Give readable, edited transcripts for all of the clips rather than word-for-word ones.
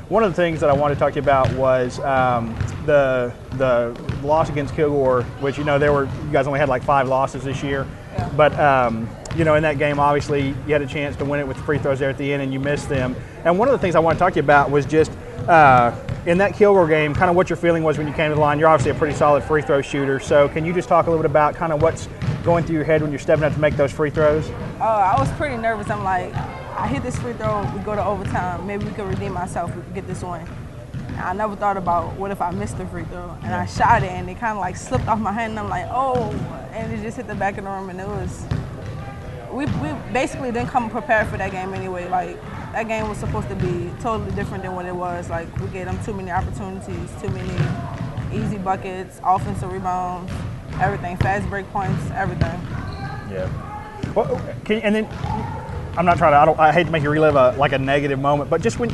one of the things that I wanted to talk to you about was the loss against Kilgore, which you guys only had like 5 losses this year, Yeah. but in that game obviously you had a chance to win it with free throws there at the end and you missed them. And one of the things I want to talk to you about was just in that Kilgore game, kind of what your feeling was when you came to the line. You're obviously a pretty solid free throw shooter, so can you just talk a little bit about kind of what's going through your head when you're stepping up to make those free throws? I was pretty nervous. I'm like, I hit this free throw, we go to overtime, maybe we could redeem ourselves, we could get this one. And I never thought about what if I missed the free throw. And I shot it and it kind of like slipped off my hand and I'm like, oh, and it just hit the back of the rim and it was, we basically didn't come prepared for that game anyway. Like, that game was supposed to be totally different than what it was. Like, we gave them too many opportunities, too many easy buckets, offensive rebounds, everything, fast break points, everything. Yeah. Well, I'm not trying to, I hate to make you relive a negative moment, but just when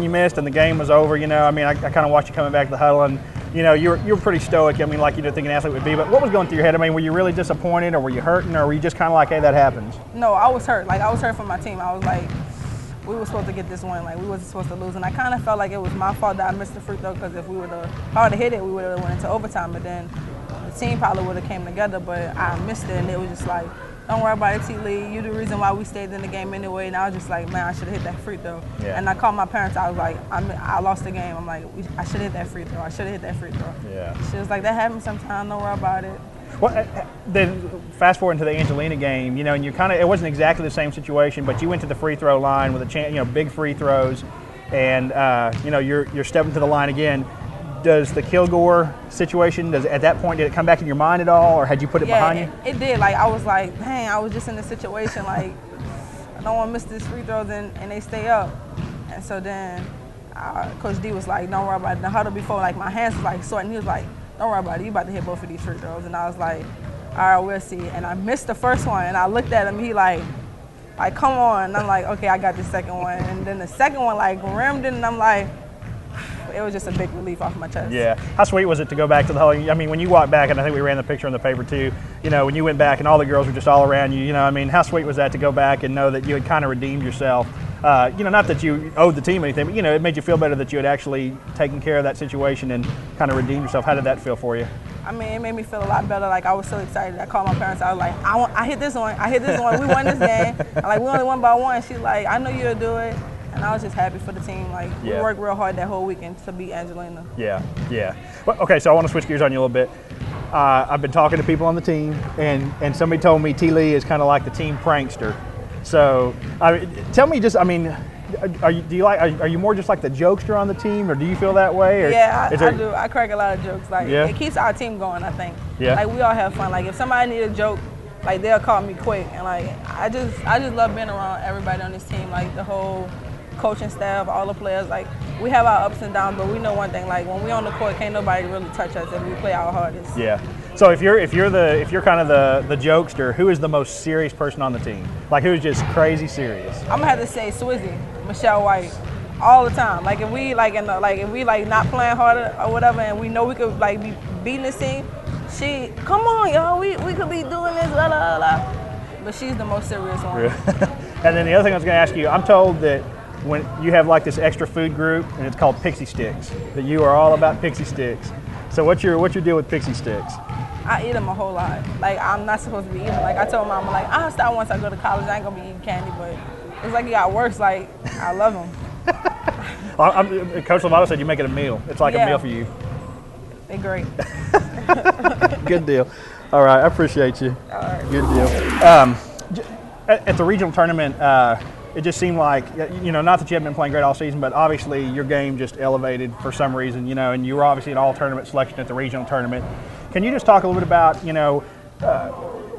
you missed and the game was over, I kind of watched you coming back to the huddle and, you were pretty stoic. I mean, like you didn't think an athlete would be, but what was going through your head? I mean, were you really disappointed or were you hurting or were you just kind of like, hey, that happens? No, I was hurt. Like, I was hurt for my team. I was like, we were supposed to get this one. Like, we wasn't supposed to lose. And I kind of felt like it was my fault that I missed the free throw because if I would have hit it, we would have went into overtime. But then the team probably would have came together, but I missed it and it was just like, don't worry about it, T. Lee. You're the reason why we stayed in the game anyway. And I was just like, man, I should have hit that free throw. Yeah. And I called my parents. I was like, I lost the game. I'm like, I should have hit that free throw. I should have hit that free throw. Yeah. She was like, that happens sometimes. Don't worry about it. Well, then fast forward into the Angelina game, and you it wasn't exactly the same situation, but you went to the free throw line with a chance, big free throws, and you're stepping to the line again. Does the Kilgore situation, at that point, did it come back in your mind at all, or had you put it behind you? It did. Like, I was like, dang, I was just in this situation, like, I don't want to miss this free throws, and they stay up. And so then Coach D was like, don't worry about it. In the huddle before, like, my hands was like sore, and he was like, don't worry about it. You about to hit both of these free throws. And I was like, all right, we'll see. And I missed the first one, and I looked at him. He like, come on. And I'm like, okay, I got the second one. And then the second one, like, rimmed it, and I'm like, it was just a big relief off my chest. Yeah. How sweet was it to go back to the huddle? I mean, when you walked back, and I think we ran the picture in the paper too, when you went back and all the girls were just all around you, how sweet was that to go back and know that you had kind of redeemed yourself? Not that you owed the team anything, but, it made you feel better that you had actually taken care of that situation and kind of redeemed yourself. How did that feel for you? I mean, it made me feel a lot better. Like, I was so excited. I called my parents. I was like, I hit this one. I hit this one. We won this game. Like, we only won by 1. She's like, I know you'll do it. And I was just happy for the team. Like, we worked real hard that whole weekend to beat Angelina. Yeah. Well, okay, so I want to switch gears on you a little bit. I've been talking to people on the team, and somebody told me T. Lee is kind of like the team prankster. So, tell me just, are you more just like the jokester on the team, or do you feel that way? Or yeah, I do. I crack a lot of jokes. Like, it keeps our team going, I think. Yeah. Like, we all have fun. Like, if somebody need a joke, like, they'll call me quick. And, like, I just love being around everybody on this team. Like, the whole coaching staff, all the players. Like, we have our ups and downs, but we know one thing. Like, when we on the court, can't nobody really touch us if we play our hardest. Yeah. So if you're kind of the jokester, who is the most serious person on the team? Like, who's just crazy serious? I'm gonna have to say Swizzy, Michelle White, all the time. Like, if we not playing harder or whatever, and we know we could like be beating this team, she, come on, y'all, we could be doing this, blah, blah, blah. But she's the most serious one. And then the other thing I was gonna ask you, I'm told that when you have like this extra food group, and it's called Pixie Sticks, that you are all about Pixie Sticks. So what's your deal with Pixie Sticks? I eat them a whole lot. Like, I'm not supposed to be eating. Like, I told Mom, like, I'll stop once I go to college. I ain't gonna be eating candy, but it's like it got worse. Like, I love them. Coach Lovato said you make it a meal. It's like a meal for you. They're great. Good deal. All right, I appreciate you. All right. Good deal. At the regional tournament, it just seemed like, not that you haven't been playing great all season, but obviously your game just elevated for some reason, and you were obviously an all-tournament selection at the regional tournament. Can you just talk a little bit about,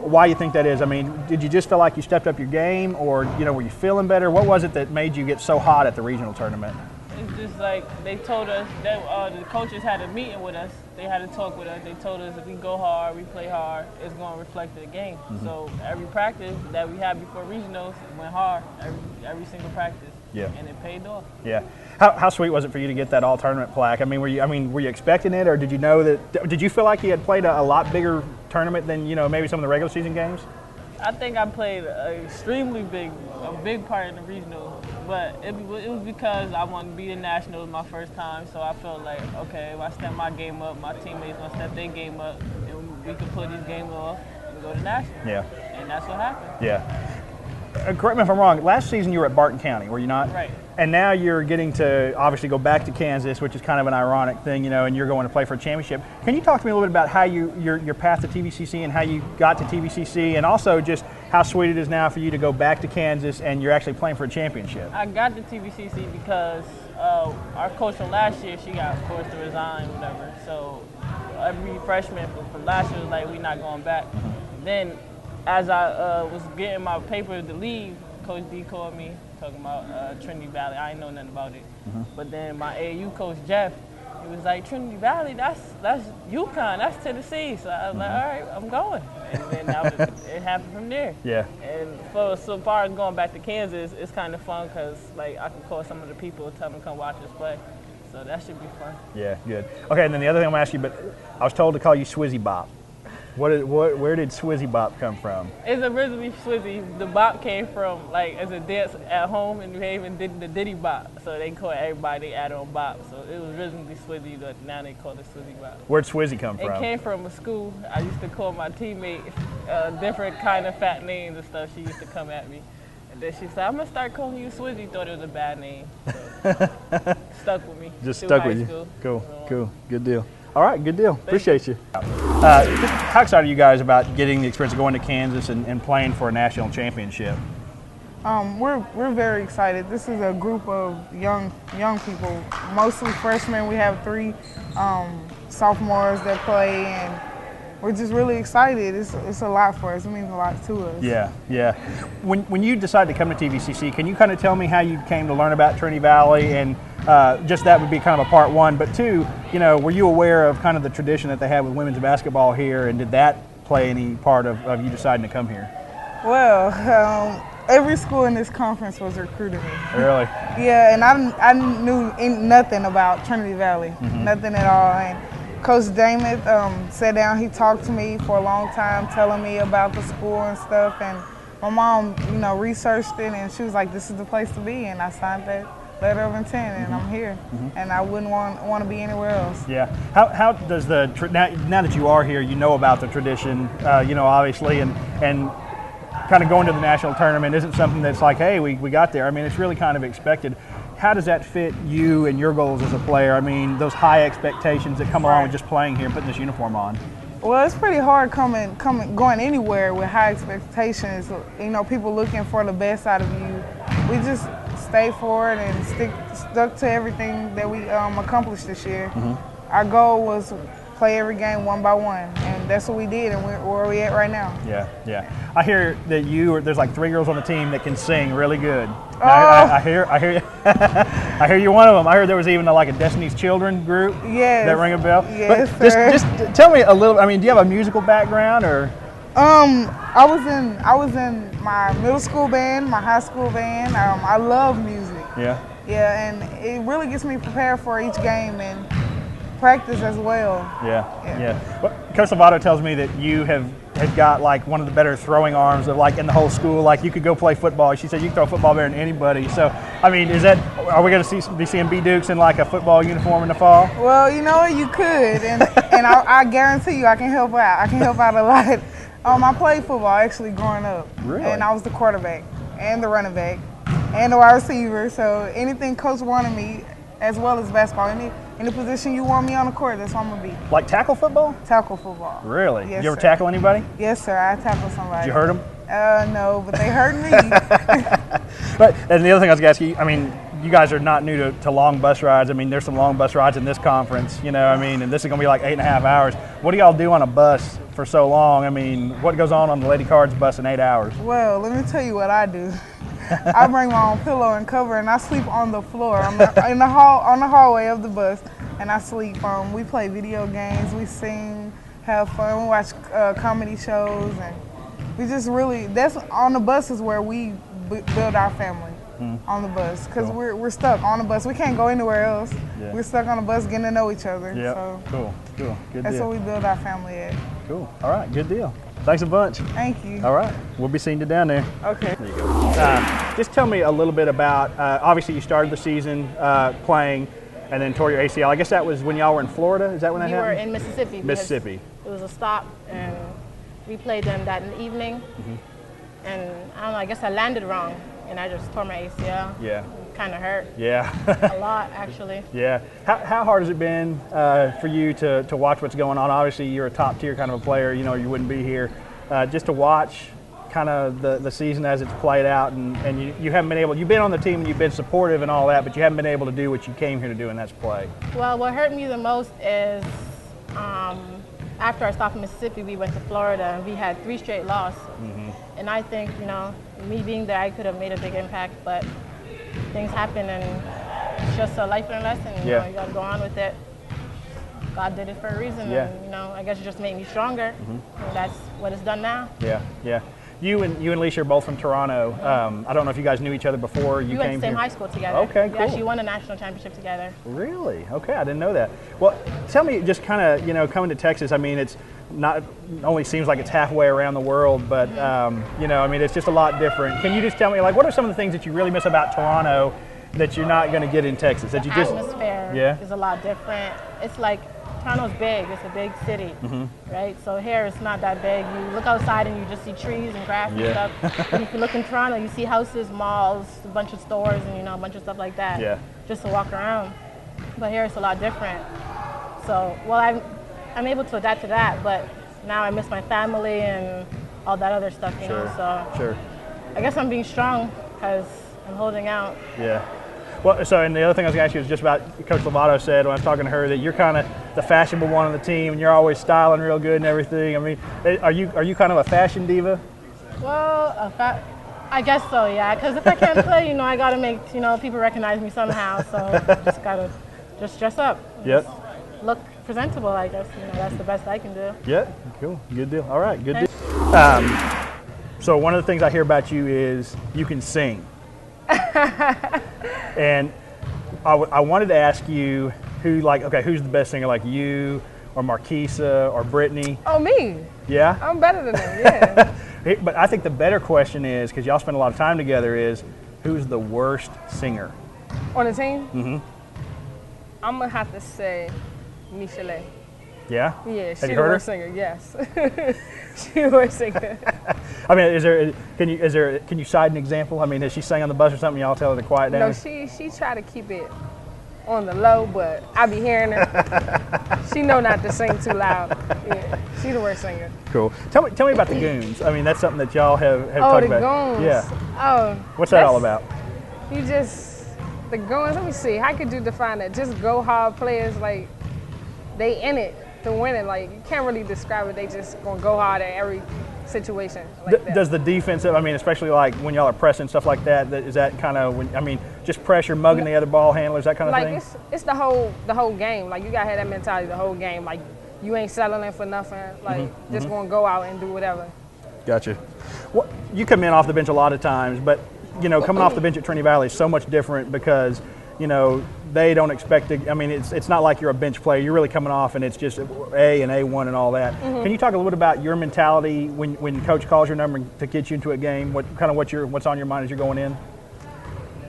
why you think that is? I mean, did you just feel like you stepped up your game, or, were you feeling better? What was it that made you get so hot at the regional tournament? It's just like they told us that the coaches had a meeting with us. They had a talk with us. They told us if we go hard, we play hard, it's going to reflect in the game. Mm-hmm. So every practice that we had before regionals went hard, every single practice. Yeah. And it paid off. Yeah. How sweet was it for you to get that all-tournament plaque? I mean, were you expecting it, or did you know that? Did you feel like you had played a lot bigger tournament than maybe some of the regular season games? I think I played a big part in the regional, but it was because I wanted to be in nationals my first time, so I felt like, okay, if I step my game up, my teammates gonna step their game up, and we could pull these games off and go to nationals. Yeah. And that's what happened. Yeah. Correct me if I'm wrong. Last season you were at Barton County, were you not? Right. And now you're getting to obviously go back to Kansas, which is kind of an ironic thing, you know, and you're going to play for a championship. Can you talk to me a little bit about how your path to TVCC and how you got to TVCC, and also just how sweet it is now for you to go back to Kansas and you're actually playing for a championship? I got to TVCC because our coach from last year, she got forced to resign, whatever. So every freshman from last year was like, we're not going back. Then as I was getting my papers to leave, Coach D called me talking about Trinity Valley. I didn't know nothing about it. But then my AAU coach, Jeff, he was like, Trinity Valley, that's UConn, that's Tennessee. So I was like, all right, I'm going. And then it happened from there. Yeah. And so far as going back to Kansas, it's kind of fun because like I can call some of the people and tell them to come watch us play. So that should be fun. Yeah, good. Okay, and then the other thing I'm going to ask you, but I was told to call you Swizzy Bop. Where did Swizzy Bop come from? It's originally Swizzy. The bop came from, like, as a dance at home in New Haven, did the Diddy Bop. So they call everybody, they add on Bop. So it was originally Swizzy, but now they call it Swizzy Bop. Where'd Swizzy come from? It came from a school. I used to call my teammate different kind of fat names and stuff. She used to come at me. And then she said, I'm going to start calling you Swizzy. Thought it was a bad name. So stuck with me. Just stuck with you. School. Cool. Good deal. All right, good deal. Appreciate you. How excited are you guys about getting the experience of going to Kansas and playing for a national championship? We're very excited. This is a group of young people, mostly freshmen. We have 3 sophomores that play, and we're just really excited. It's a lot for us. It means a lot to us. Yeah. When you decided to come to TVCC, can you kind of tell me how you came to learn about Trinity Valley, and just that would be kind of a part 1. But 2, you know, were you aware of kind of the tradition that they have with women's basketball here, and did that play any part of you deciding to come here? Well, every school in this conference was recruiting me. Really? Yeah, and I knew nothing about Trinity Valley, nothing at all. And Coach Damon sat down, he talked to me for a long time, telling me about the school and stuff. And my mom, you know, researched it, and she was like, this is the place to be. And I signed that letter of intent, and I'm here. And I wouldn't want to be anywhere else. Yeah. How does now that you are here, you know about the tradition, you know, obviously, and kind of going to the national tournament isn't something that's like, hey, we got there. I mean, it's really kind of expected. How does that fit you and your goals as a player? I mean, those high expectations that come along with just playing here and putting this uniform on. Well, it's pretty hard going anywhere with high expectations. You know, people looking for the best out of you. We just stay forward and stuck to everything that we accomplished this year. Our goal was play every game 1 by 1, and that's what we did, and we're where we at right now. Yeah. I hear that there's like 3 girls on the team that can sing really good. I hear I hear you're one of them. I heard there was even like a Destiny's Children group. Yes. That ring a bell. Yes, but sir. Just tell me a little. I mean, do you have a musical background or? I was in my middle school band, my high school band. I love music. Yeah, and it really gets me prepared for each game and practice as well. Yeah. Well, Coach Lovato tells me that you have got like one of the better throwing arms of like in the whole school. Like you could go play football. She said you can throw football better than anybody. So, I mean, are we going to be seeing B Dukes in like a football uniform in the fall? Well, you know what, you could, and I guarantee you I can help out. I can help out a lot. I played football actually growing up. Really? And I was the quarterback and the running back and the wide receiver. So anything coach wanted me, as well as basketball, any position you want me on the court, that's what I'm gonna be. Like tackle football? Tackle football. Really? Yes, you ever sir. tackle anybody? Yes, sir. I tackled somebody. Did you hurt them? No, but they hurt me. And the other thing I was going to ask you, I mean, you guys are not new to long bus rides. I mean, there's some long bus rides in this conference, you know, I mean, and this is going to be like 8.5 hours. What do y'all do on a bus for so long? I mean, what goes on the Lady Cardinals bus in 8 hours? Well, let me tell you what I do. I bring my own pillow and cover, and I sleep on the floor, on the hallway of the bus, and I sleep. We play video games, we sing, have fun, we watch comedy shows, and we just that's on the bus is where we build our family. On the bus, because Cool. we're stuck on the bus. We can't go anywhere else. Yeah. We're stuck on the bus getting to know each other. Yeah. So Cool. Good that's deal. where we build our family at. Cool. All right. Good deal. Thanks a bunch. Thank you. All right. We'll be seeing you down there. Okay. There you go. Just tell me a little bit about, obviously you started the season playing and then tore your ACL. I guess that was when y'all were in Florida? Is that when that We happened? were in Mississippi. Mississippi. It was a stop, and we played them that evening. And I don't know, I guess I landed wrong, and I just tore my ACL. Yeah. Kind of hurt. Yeah. A lot, actually. Yeah. How hard has it been for you to watch what's going on? Obviously, you're a top tier kind of a player. You know, you wouldn't be here. Just to watch kind of the season as it's played out, and you haven't been able. You've been on the team and you've been supportive and all that, but you haven't been able to do what you came here to do, and that's play. Well, what hurt me the most is after I stopped in Mississippi, we went to Florida, and we had 3 straight losses. And I think, you know, me being there, I could have made a big impact, but things happen, and it's just a life lesson. You know, you got to go on with it. God did it for a reason, and you know, I guess it just made me stronger. And that's what it's done now. Yeah, yeah. You and Leisha are both from Toronto. I don't know if you guys knew each other before you we came went to the same here. high school together. Okay, We cool. actually won a national championship together. Really? Okay, I didn't know that. Well, tell me, just kind of, you know, coming to Texas. I mean, it's not only seems like it's halfway around the world, but you know, I mean, it's just a lot different. Can you just tell me, like, what are some of the things that you really miss about Toronto that you're not going to get in Texas? That you just atmosphere is a lot different. It's like Toronto's big. It's a big city, right? So here it's not that big. You look outside and you just see trees and grass and stuff. But if you look in Toronto, you see houses, malls, a bunch of stores, and you know, a bunch of stuff like that. Yeah. Just to walk around. But here it's a lot different. So, well, I'm able to adapt to that, but now I miss my family and all that other stuff, you know. So I guess I'm being strong because I'm holding out. Yeah. Well, so, and the other thing I was going to ask you is just about Coach Lovato said when I was talking to her that you're kind of the fashionable one on the team and you're always styling real good and everything. I mean, are you kind of a fashion diva? Well, I guess so, yeah. Because if I can't play, you know, I got to make, you know, people recognize me somehow. So just got to just dress up. Yep. Just look presentable, I guess. You know, that's the best I can do. Yeah, cool. Good deal. All right, good deal. So one of the things I hear about you is you can sing. And I wanted to ask you who's the best singer, like you or Marquisa or Brittany? Oh, me? Yeah? I'm better than them, yeah. But I think the better question is, because y'all spend a lot of time together, is who's the worst singer? On the team? I'm going to have to say Michelet. Yeah? Yeah, she's Have the you heard her? worst singer, yes. She's the worst singer. I mean, can you cite an example? I mean, has she sang on the bus or something? Y'all tell her to quiet down? No, she try to keep it on the low, but I be hearing her. She know not to sing too loud. Yeah, she the worst singer. Cool. Tell me about the Goons. I mean, that's something that y'all have talked about. Oh, the Goons. Yeah. Oh. What's that all about? The Goons, let me see. How could you define that? Just go hard players, like, they in it to win it. Like, you can't really describe it. They just gonna go hard at every situation like that. Does the defense, I mean, especially like when y'all are pressing stuff like that, is that kind of, just pressure, mugging the other ball handlers, that kind of thing? Like, it's the whole game. Like, you gotta have that mentality the whole game. Like, you ain't settling for nothing. Like, just gonna go out and do whatever. Gotcha. Well, you come in off the bench a lot of times, but, coming off the bench at Trinity Valley is so much different because, they don't expect to, I mean, it's not like you're a bench player. You're really coming off and it's just A and A1 and all that. Can you talk a little bit about your mentality when coach calls your number to get you into a game? What's on your mind as you're going in?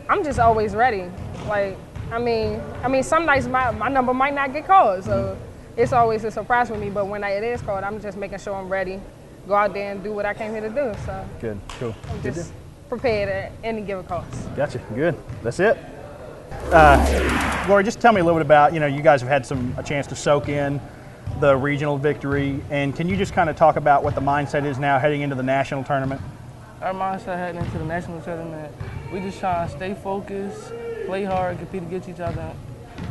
I'm just always ready. Like, I mean, some nights my number might not get called, so it's always a surprise for me. But when it is called, I'm just making sure I'm ready, go out there and do what I came here to do. So good, cool. I'm just prepared at any given cost. Gotcha, good. That's it. Lori, just tell me a little bit about, you guys have had a chance to soak in the regional victory, and can you just kind of talk about what the mindset is now heading into the national tournament? Our mindset heading into the national tournament, we just trying to stay focused, play hard, compete against each other,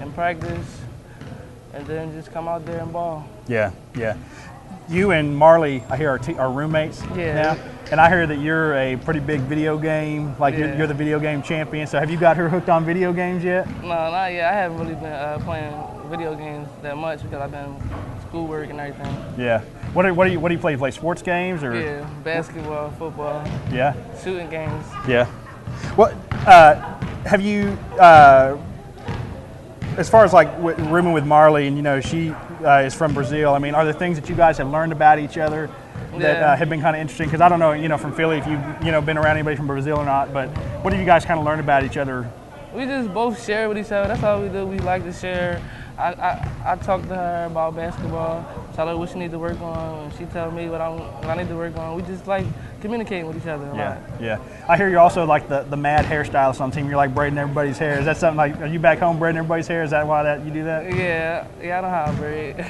and practice, and then just come out there and ball. Yeah. You and Marley, I hear, are roommates now, and I hear that you're a pretty big video game, you're the video game champion. So have you got her hooked on video games yet? No, not yet. I haven't really been playing video games that much because I've been schoolwork and everything. Yeah. What do you play? You play sports games or? Yeah, basketball, football. Yeah. Shooting games. Yeah. What have you? As far as rooming with Marley, and is from Brazil. I mean, are there things that you guys have learned about each other that have been kind of interesting? Because I don't know, from Philly, if you've been around anybody from Brazil or not, but what have you guys kind of learned about each other? We just both share with each other. That's all we do. We like to share. I talk to her about basketball, tell her what she needs to work on, and she tells me what I need to work on. We just like communicating with each other a lot. Yeah. I hear you're also like the mad hairstylist on the team. You're like braiding everybody's hair. Is that something like, are you back home braiding everybody's hair? Is that why you do that? Yeah, I know how to braid.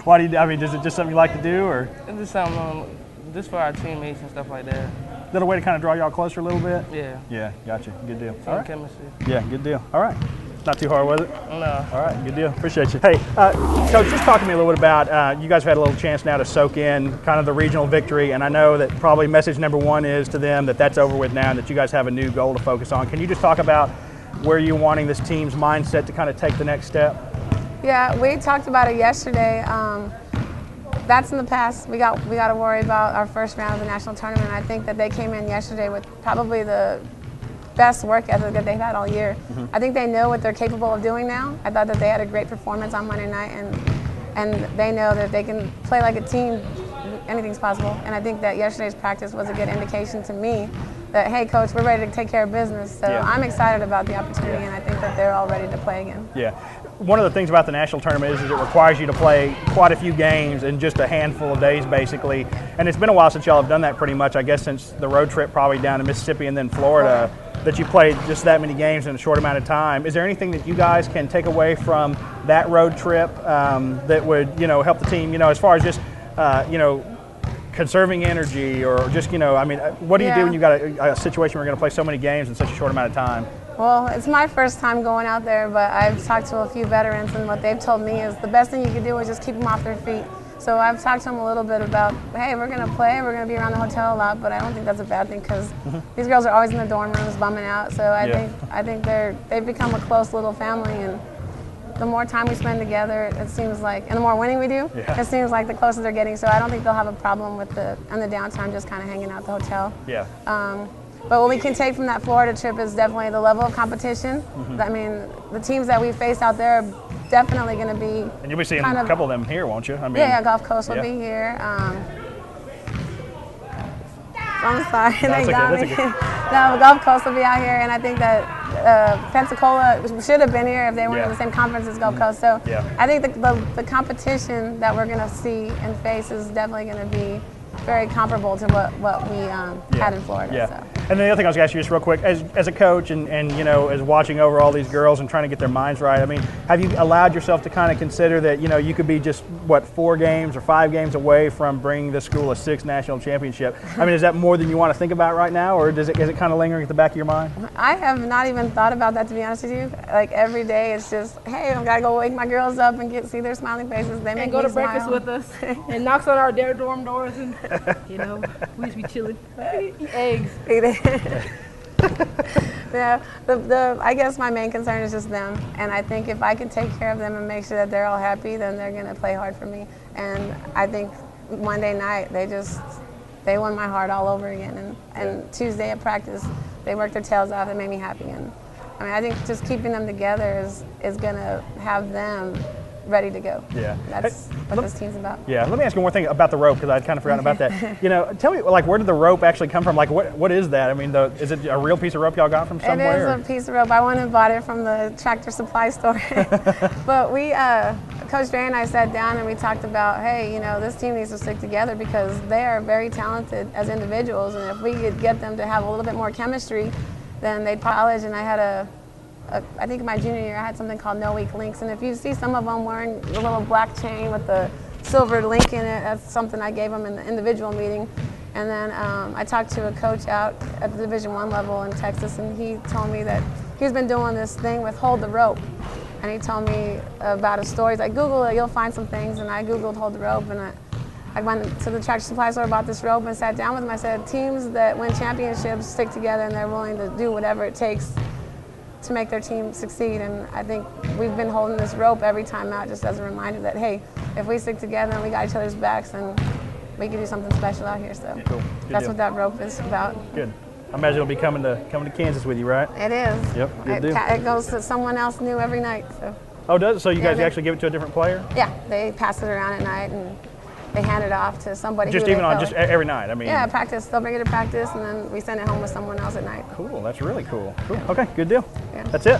Why do you? I mean, is it just something you like to do, or? It's just something just for our teammates and stuff like that. Is that a way to kind of draw y'all closer a little bit? Yeah. Yeah, gotcha. Good deal. Team chemistry. Yeah, good deal. All right. Not too hard, was it? No. All right, good deal. Appreciate you. Hey, Coach, just talk to me a little bit about, you guys have had a little chance now to soak in kind of the regional victory, and I know that probably message number one is to them that that's over with now and that you guys have a new goal to focus on. Can you just talk about where you're wanting this team's mindset to kind of take the next step? Yeah, we talked about it yesterday. That's in the past. We got to worry about our first round of the national tournament. I think that they came in yesterday with probably the best work ethic that they've had all year. I think they know what they're capable of doing now. I thought that they had a great performance on Monday night, and they know that they can play like a team. Anything's possible. And I think that yesterday's practice was a good indication to me that, hey, Coach, we're ready to take care of business. So I'm excited about the opportunity, and I think that they're all ready to play again. Yeah. One of the things about the national tournament is it requires you to play quite a few games in just a handful of days, basically. And it's been a while since y'all have done that pretty much, I guess, since the road trip probably down to Mississippi and then Florida, that you played just that many games in a short amount of time. Is there anything that you guys can take away from that road trip that would, help the team, as far as just, conserving energy or just, what do you do when you've got a situation where you're going to play so many games in such a short amount of time? Well, it's my first time going out there, but I've talked to a few veterans, and what they've told me is the best thing you can do is just keep them off their feet. So I've talked to them a little bit about, hey, we're going to play, we're going to be around the hotel a lot, but I don't think that's a bad thing because these girls are always in the dorm rooms bumming out. So I think they've become a close little family, and the more time we spend together, it seems like, and the more winning we do, it seems like the closer they're getting. So I don't think they'll have a problem with the downtime just kind of hanging out at the hotel. Yeah. But what we can take from that Florida trip is definitely the level of competition. I mean, the teams that we face out there are definitely going to be. And you'll be seeing a couple of them here, won't you? I mean, yeah, Gulf Coast will be here. I'm sorry, they got me. No, Gulf Coast will be out here, and I think that Pensacola should have been here if they weren't in the same conference as Gulf Coast. So I think the competition that we're going to see and face is definitely going to be very comparable to what we had in Florida. Yeah. So. And the other thing I was going to ask you just real quick, as a coach and as watching over all these girls and trying to get their minds right, I mean, have you allowed yourself to kind of consider that, you could be just, 4 games or 5 games away from bringing this school a 6th national championship? I mean, is that more than you want to think about right now, or is it kind of lingering at the back of your mind? I have not even thought about that, to be honest with you. Like, every day it's just, hey, I've got to go wake my girls up and see their smiling faces. They make go me to breakfast smile. with us and knocks on our dorm doors and, we just be chilling. Eggs. Eat it. Yeah, I guess my main concern is just them, and I think if I can take care of them and make sure that they're all happy, then they're going to play hard for me. And I think Monday night they won my heart all over again, and Tuesday at practice they worked their tails off. It made me happy, and I mean I think just keeping them together is going to have them ready to go. Yeah. That's what this team's about. Yeah. Let me ask you one thing about the rope, because I'd kind of forgotten about that. Tell me, where did the rope actually come from? What is that? I mean, is it a real piece of rope y'all got from somewhere? It is a piece of rope. I went and bought it from the Tractor Supply store. But Coach Dre and I sat down and we talked about, hey, this team needs to stick together because they are very talented as individuals, and if we could get them to have a little bit more chemistry, then they'd college. And I had I think in my junior year I had something called No Weak Links, and if you see some of them wearing the little black chain with the silver link in it, that's something I gave them in the individual meeting. And then I talked to a coach out at the Division I level in Texas, and he told me that he's been doing this thing with Hold the Rope. And he told me about a story. He's like, Google it, you'll find some things. And I Googled Hold the Rope, and I went to the Tractor Supply store, bought this rope, and sat down with him. I said, teams that win championships stick together and they're willing to do whatever it takes to make their team succeed. And I think we've been holding this rope every time out just as a reminder that, hey, if we stick together and we got each other's backs, then we can do something special out here. So cool. That's what that rope is about. Good. I imagine it'll be coming to Kansas with you, right? It is. Yep. Good deal. It goes to someone else new every night. So. Oh, does it? So you Yeah, guys actually give it to a different player? Yeah, they pass it around at night and they hand it off to somebody. Just who even they on feel just like. every night. I mean. Yeah, practice. They'll bring it to practice, and then we send it home with someone else at night. Cool. That's really cool. Cool. Okay. Good deal. Yeah. That's it.